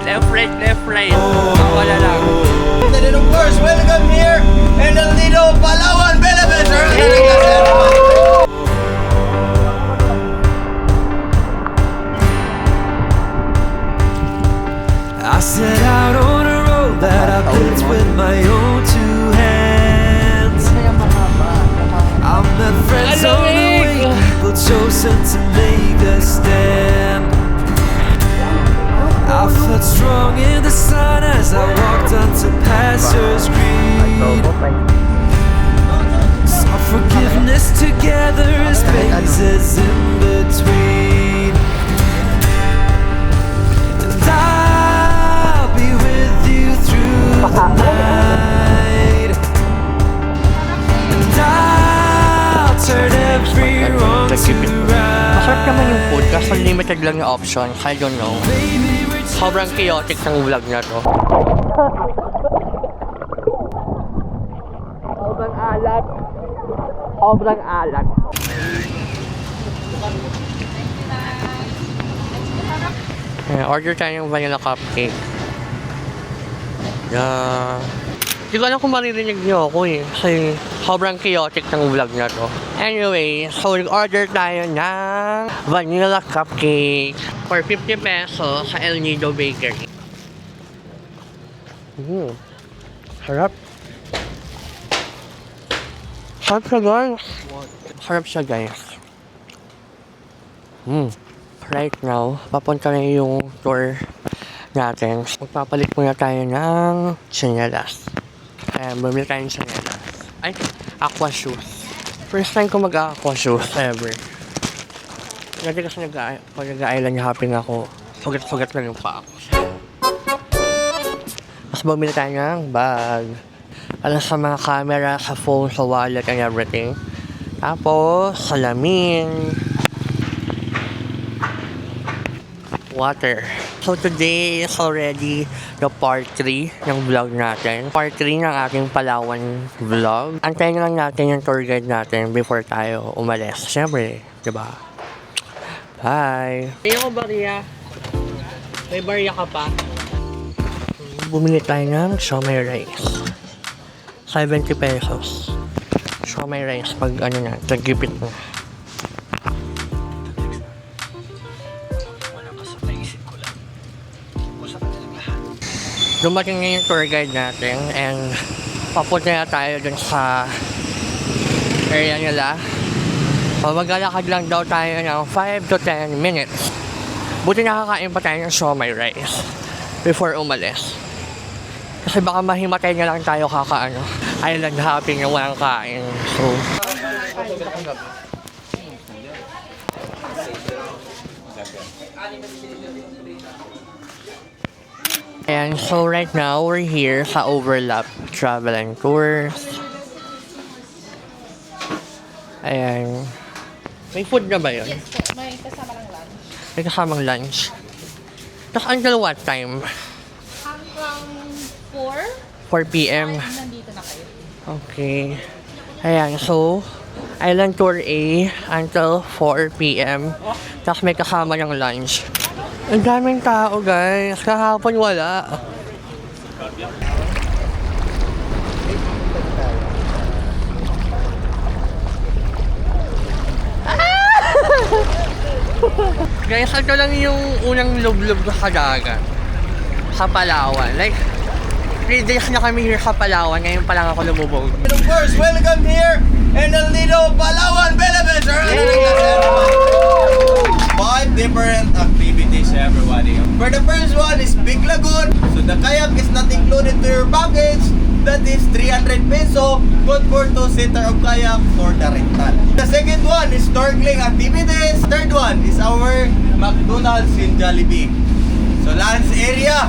Left, right. Wala lang. And then of course, welcome here in El Nido, Palawan, Philippines. I set out on a road that I built with my own two hands. I met friends on the way, people chosen to make a stand. I felt strong in the sun as I walked onto Pastor's Creed. Saw forgiveness together as spaces in between. And I'll be with you through the night. And I'll turn every wrong to right. Masarap naman yung food kasi limited lang yung option. I don't know. Sobrang chaotic ng vlog na to. Sobrang alat. Order tayo ng vanilla cupcake. Hindi ko alam kung maririnig niyo ako eh. Kasi sobrang chaotic ng vlog na to. Anyway, so nag-order tayo ng vanilla cupcake for 50 pesos sa El Nido Bakery. Sarap. Sarap siya guys. Sarap siya guys. Right now, papunta na yung tour natin. Magpapalit muna tayo ng tsinelas. Bumili tayo ng tsinelas. Ay, aqua shoes. First time ko mag-aqua shoes ever. Dati kasi nag-island hopping ako. Sugat-sugat lang yung paa ko. Mas bumili tayo ng bag. Alam sa mga camera, sa phone, sa wallet, and everything. Tapos, salamin. Water. So today is already the part 3 ng vlog natin. Part 3 ng ating Palawan vlog. Antayin lang natin yung tour guide natin before tayo umalis. Siyempre, diba? Bye! Ayaw ko bariya. May bariya ka pa? Bumili tayo ng siomai rice. 70 pesos. Siomai rice pag ano na, tagipit na. Dumating na yung tour guide natin and papunta na tayo dun sa area nila. Maglalakad lang daw tayo ng 5 to 10 minutes. Buti nakakain pa tayo ng siomai rice before umalis. Kasi baka mahimatay na lang tayo kakaano. Island hopping yung walang kain. So, and so right now, we're here sa Overlap Travel and Tours. Ayan. May food na ba yun? Yes po, may kasama ng lunch. May kasamang lunch. Tapos until what time? Hanggang 4, 4 p.m. nandito na kayo. Okay. Ayan, so Island Tour A until 4 p.m. Tapos may kasama ng lunch. Ang daming tao guys. Kahapon wala. Guys, ito lang yung unang lublob ko sa dagat. Sa Palawan. Like, 3 days na kami here sa Palawan. Ngayon pa lang ako lumubog. And of course, welcome here in El Nido, Palawan, Philippines. 5 different activities, everybody. For the first one is Big Lagoon. So the kayak is not included to your package. That is 300 peso. Good for 2-seater of kayak for the rental. The second one is snorkeling activities. Third one is our McDonald's in Jollibee. So lunch area.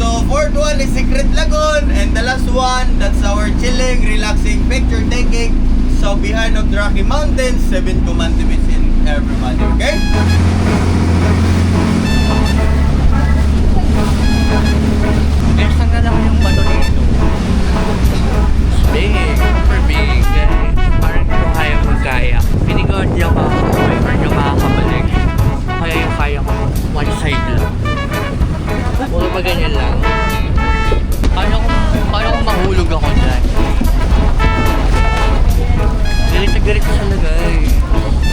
So fourth one is Secret Lagoon. And the last one, that's our chilling, relaxing, picture taking. So behind of the Rocky Mountains, 7 commandments in everybody, okay? Guys, ang ganda yung bato dito. Big, super big. Parang hindi ko kaya magkaya. Piling ko hindi ako makakasabay, hindi ako makakabalik. Kaya yung kaya ko, one side lang. Puro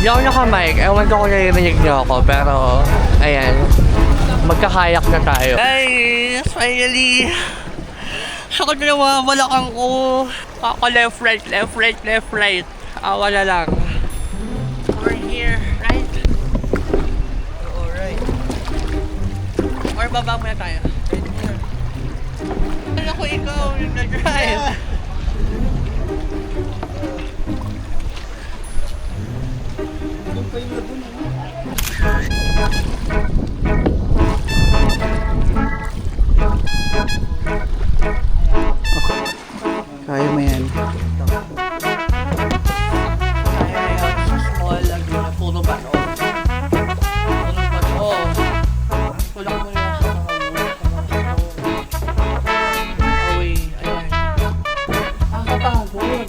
Hindi ako naka-mic. Ewan ko kung narinig niyo ako. Pero, ayan. Magkakayak na tayo. Guys, finally. Sakot na mga balakang ko. Ako left, right, left, right, left, right. Awa na lang. Over here, right? Alright. Or baba muna tayo. Right here. Ano ko ikaw yung nag-drive? Kaya mo yan. Kaya yan, sa small laguna, puro bato. Puro bato. Kulang mo na sa mga away, ayan. Ang kapagod.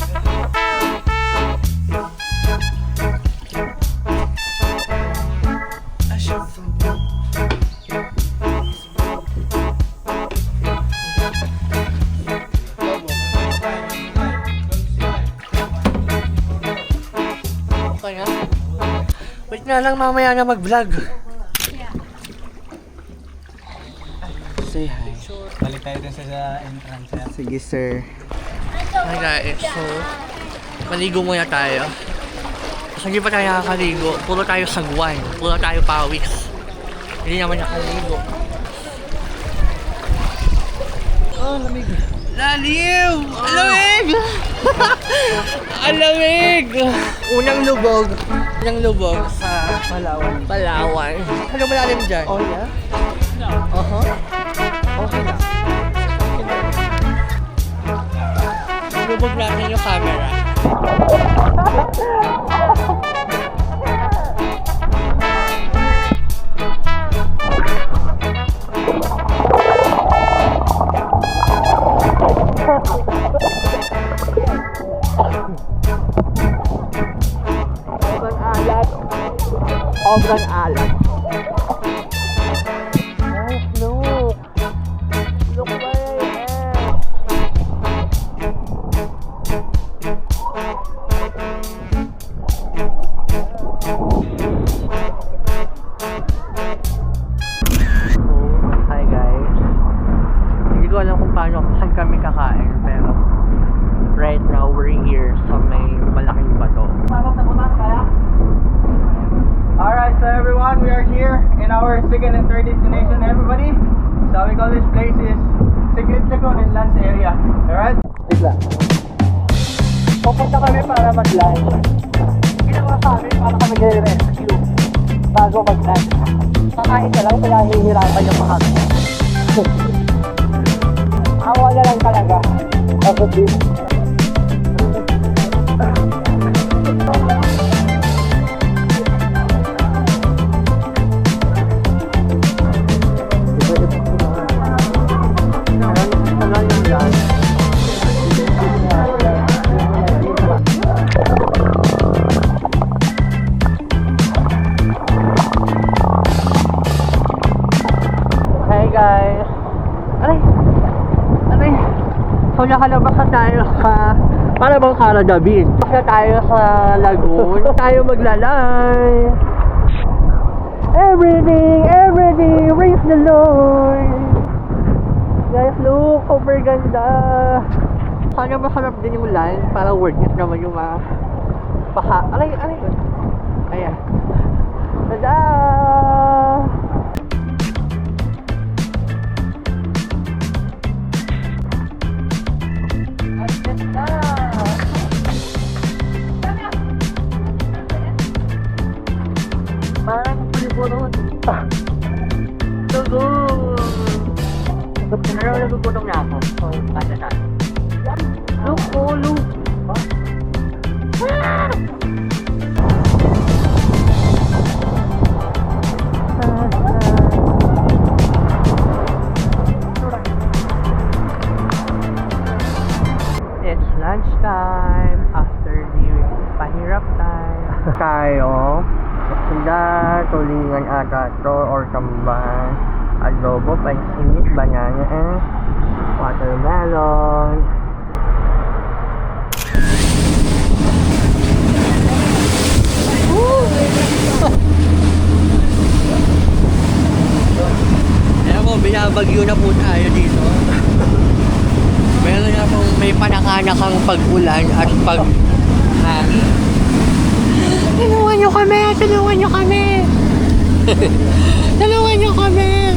Okay nga. Wait na lang, mamaya na mag-vlog. Say hi. Balik tayo dun sa entrance. Sige, sir. Hi guys, so maligo muna tayo. Kasi hindi pa tayo nakakaligo, puro tayo sagwan, puro tayo pawis. Hindi naman nakaligo. Oh, lamig. Laliw! Alamig! Alamig! Unang lubog sa Palawan. Palawan. Ano malalim dyan? Oh, yeah? Okay lang. Lubog natin yung camera. Sobrang alat. Nice look. Look where I am. Hi guys. Hindi ko alam kung paano saan kami kakain pero right now we're here sa may malaking bato. Alright, so everyone, we are here in our second and third destination, everybody. So we call this place is Secret Lagoon in Lance area. Alright? Pupunta kami para mag-lunch. Ginawa sa amin para kami nire-rescue bago mag-lunch. Kakain ka lang, kaya hihirapan yung mga awa na lang talaga. Ako din. Hey guys! Aray! So nakalabas na tayo sa para bang Canada Beach. Basta tayo sa lagoon. Tayo maglalay. Everything, praise the Lord. Guys, look, super ganda. Sana masarap din yung lunch para worth it naman yung mga paha. Aray. Ayan. Tada! Parang pulipurot. Lugod! Pero nagugutom na ako. So, kaya na. Look! It's lunchtime after the pahirap time. Tayo. Sila, tulingan ata to or tamban. Adobo, pansinit, banana, watermelon. Woo! nagbabagyo na po tayo dito. Meron na pong may panakanakang pag-ulan at pag-hangin. Tulungan nyo kami! Tulungan nyo kami! Tulungan nyo kami!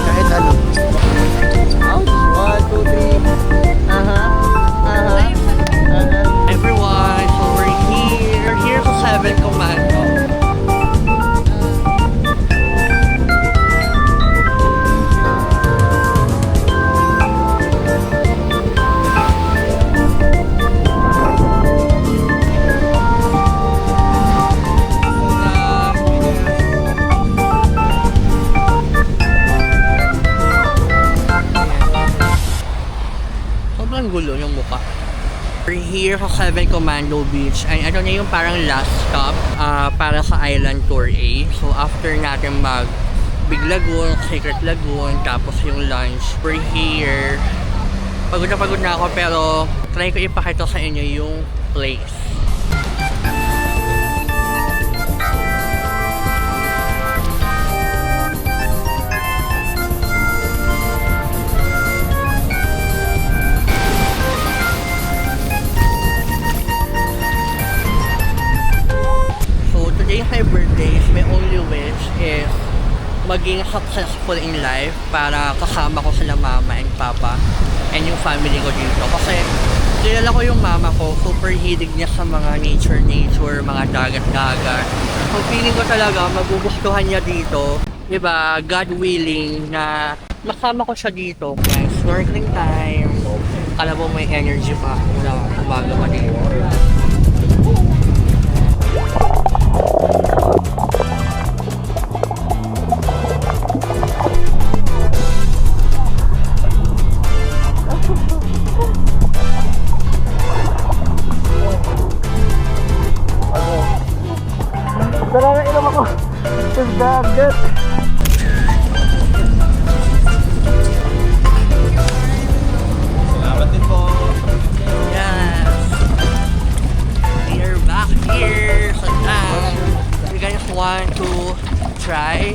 Kahit ano. Ouch! 1, 2, 3. Everyone, so we're here sa 7 Commando. Sobrang gulo yung mukha. We're here sa 7 Commando Beach and ito na yung parang last stop para sa Island Tour A. So after natin mag Big Lagoon, Secret Lagoon, tapos yung lunch, we're here. Pagod na ako pero try ko ipakita sa inyo yung place. Today my birthday, my only wish is maging successful in life para kasama ko sila mama and papa and yung family ko dito. Kasi kilala ko yung mama ko, super hilig niya sa mga nature, mga dagat-dagat. So feeling ko talaga magugustuhan niya dito. Diba, God willing na masama ko siya dito. May snorkeling time. Kala mo may energy pa mula umaga pa dito. Sarang inom ako. Sa dagat. Salamat din po. Yes! We're back here sa town. You guys want to try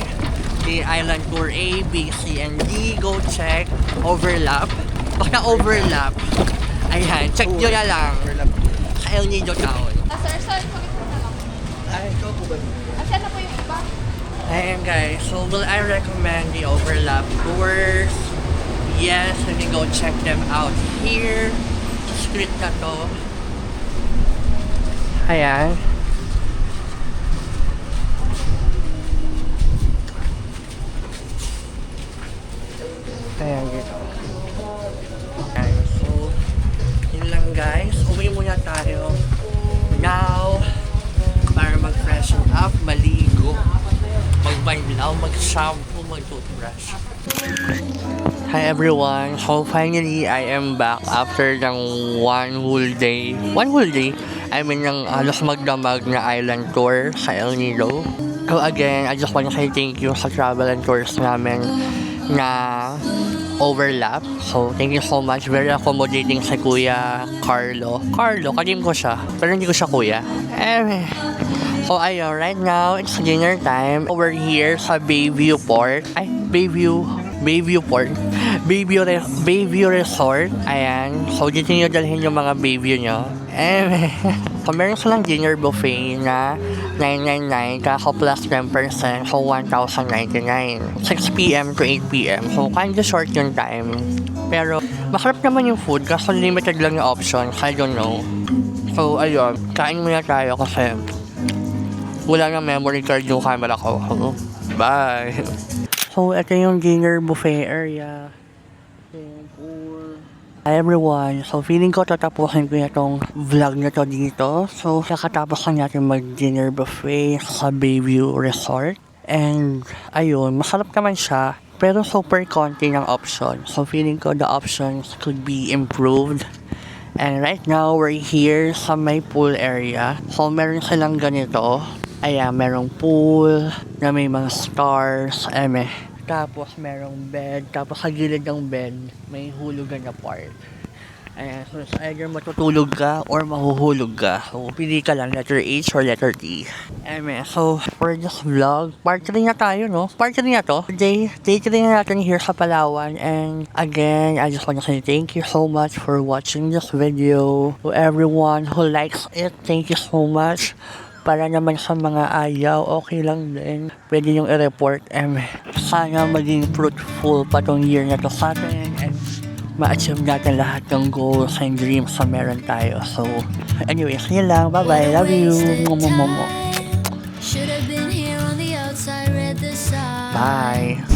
the Island Tour A, B, C, and D, go check. Overlap. Basta overlap. Ayan, check nyo na lang. Sa El Nido Town. Sir, saan po ito na lang? Ay, ito po ba? Asan na po yung iba? Ayan guys, so will I recommend the overlap tours? Yes, you can go check them out here. Sa street na to. Ayan. Ayan dito. Ayan, so yun lang guys. Uwi muna tayo. Now, para mag-freshen up, maligo, magbanlaw, mag-shampoo, mag-toothbrush. Hi everyone! So finally, I am back after ng one whole day. One whole day? I mean, ng halos magdamag na island tour sa El Nido. So again, I just want to say thank you sa travel and tours namin na overlap. So, thank you so much. Very accommodating si Kuya Carlo. Kadim ko siya. Pero hindi ko siya kuya. So, ayun. Right now, it's dinner time. Over here sa Bayview Port. Bayview Resort. Ayan. So, dito nyo dalhin yung mga Bayview nyo. So, meron silang dinner buffet na 999 kako plus 10%, so 1,099. 6 p.m. to 8 p.m. So, kinda short yung time. Pero, masarap naman yung food kasi limited lang yung options. I don't know. So, ayun. Kain muna tayo kasi wala na memory card yung camera ko. Bye! So, ito yung dinner buffet area. Hi everyone! So, feeling ko tatapusin ko na itong vlog na to dito. So, kakatapos lang natin mag-dinner buffet sa Bayview Resort. And, ayun, masarap naman siya. Pero super konti ng options. So, feeling ko the options could be improved. And right now, we're here sa may pool area. So, meron silang ganito. Ayan, merong pool na may mga stars. Tapos merong bed. Tapos sa gilid ng bed, may hulugan na part. Ayan, so it's either matutulog ka or mahuhulog ka. So, pili ka lang, letter H or letter D. Ayan, so, for this vlog, part 3 na tayo, no? Part 3 na to. Day 3 na natin here sa Palawan. And again, I just want to say thank you so much for watching this video. To everyone who likes it, thank you so much. Para naman sa mga ayaw, okay lang din. Pwede yung i-report. Sana maging fruitful pa tong year na to sa atin. And ma-achieve natin lahat ng goals and dreams na meron tayo. So, anyway, yun lang. Bye-bye. Love you. Should have been here on the outside, read the sign. Bye.